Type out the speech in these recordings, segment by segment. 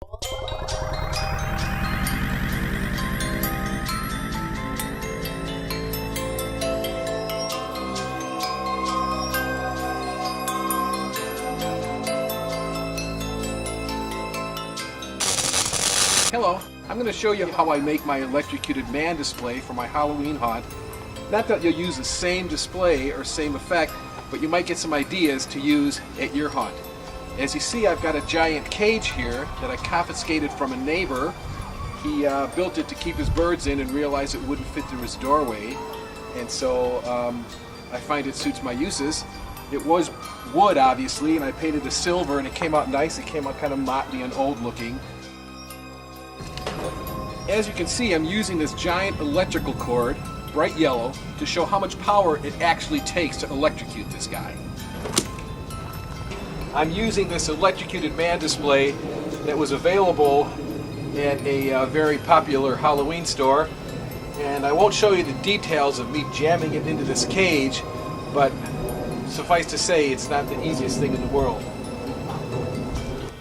Hello, I'm going to show you how I make my Electrocuted Man display for my Halloween haunt. Not that you'll use the same display or same effect, but you might get some ideas to use at your haunt. As you see, I've got a giant cage here that I confiscated from a neighbor. He built it to keep his birds in and realized it wouldn't fit through his doorway, and so I find it suits my uses. It was wood, obviously, and I painted it silver, and it came out nice. It came out kind of motley and old looking. As you can see, I'm using this giant electrical cord, bright yellow, to show how much power it actually takes to electrocute this guy. I'm using this Electrocuted Man display that was available at a very popular Halloween store, and I won't show you the details of me jamming it into this cage, but suffice to say, it's not the easiest thing in the world.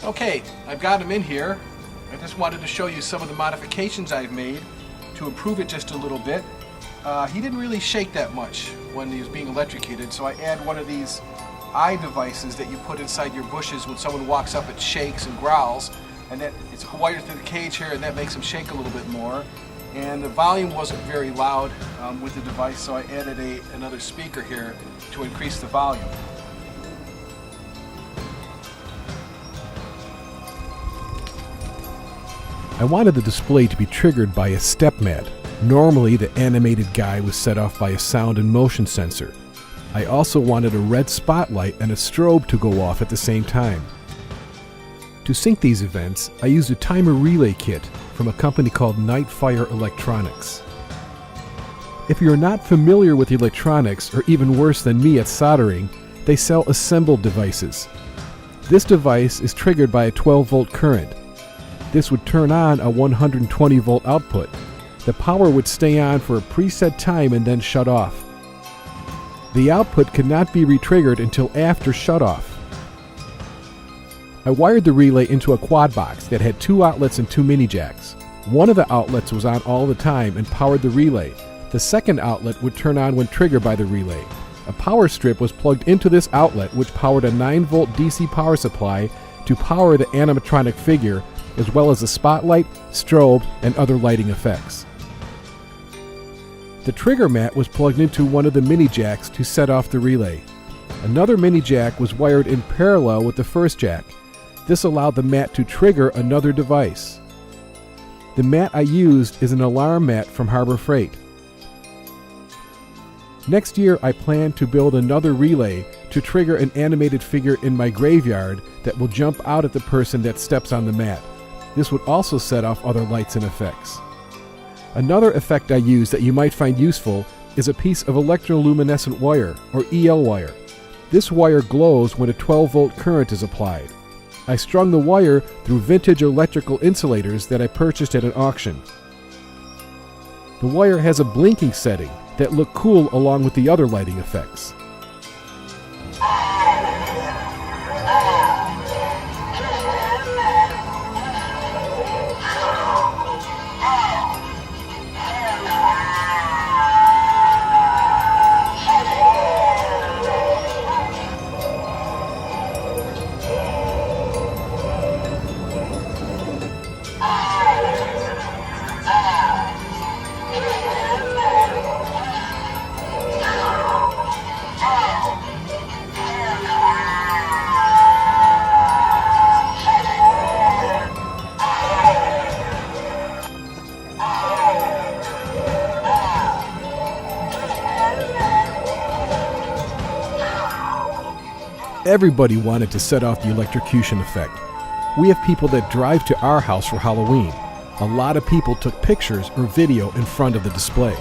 Okay, I've got him in here. I just wanted to show you some of the modifications I've made to improve it just a little bit. He didn't really shake that much when he was being electrocuted, so I add one of these eye devices that you put inside your bushes. When someone walks up, it shakes and growls, and that it's wired through the cage here, and that makes him shake a little bit more. And the volume wasn't very loud with the device, so I added another speaker here to increase the volume. I wanted the display to be triggered by a step mat. Normally, the animated guy was set off by a sound and motion sensor. I also wanted a red spotlight and a strobe to go off at the same time. To sync these events, I used a timer relay kit from a company called Nightfire Electronics. If you're not familiar with electronics, or even worse than me at soldering, they sell assembled devices. This device is triggered by a 12-volt current. This would turn on a 120-volt output. The power would stay on for a preset time and then shut off. The output could not be re-triggered until after shutoff. I wired the relay into a quad box that had 2 outlets and 2 mini jacks. One of the outlets was on all the time and powered the relay. The second outlet would turn on when triggered by the relay. A power strip was plugged into this outlet, which powered a 9-volt DC power supply to power the animatronic figure, as well as the spotlight, strobe, and other lighting effects. The trigger mat was plugged into one of the mini jacks to set off the relay. Another mini jack was wired in parallel with the first jack. This allowed the mat to trigger another device. The mat I used is an alarm mat from Harbor Freight. Next year, I plan to build another relay to trigger an animated figure in my graveyard that will jump out at the person that steps on the mat. This would also set off other lights and effects. Another effect I use that you might find useful is a piece of electroluminescent wire, or EL wire. This wire glows when a 12-volt current is applied. I strung the wire through vintage electrical insulators that I purchased at an auction. The wire has a blinking setting that look cool along with the other lighting effects. Everybody wanted to set off the electrocution effect. We have people that drive to our house for Halloween. A lot of people took pictures or video in front of the display.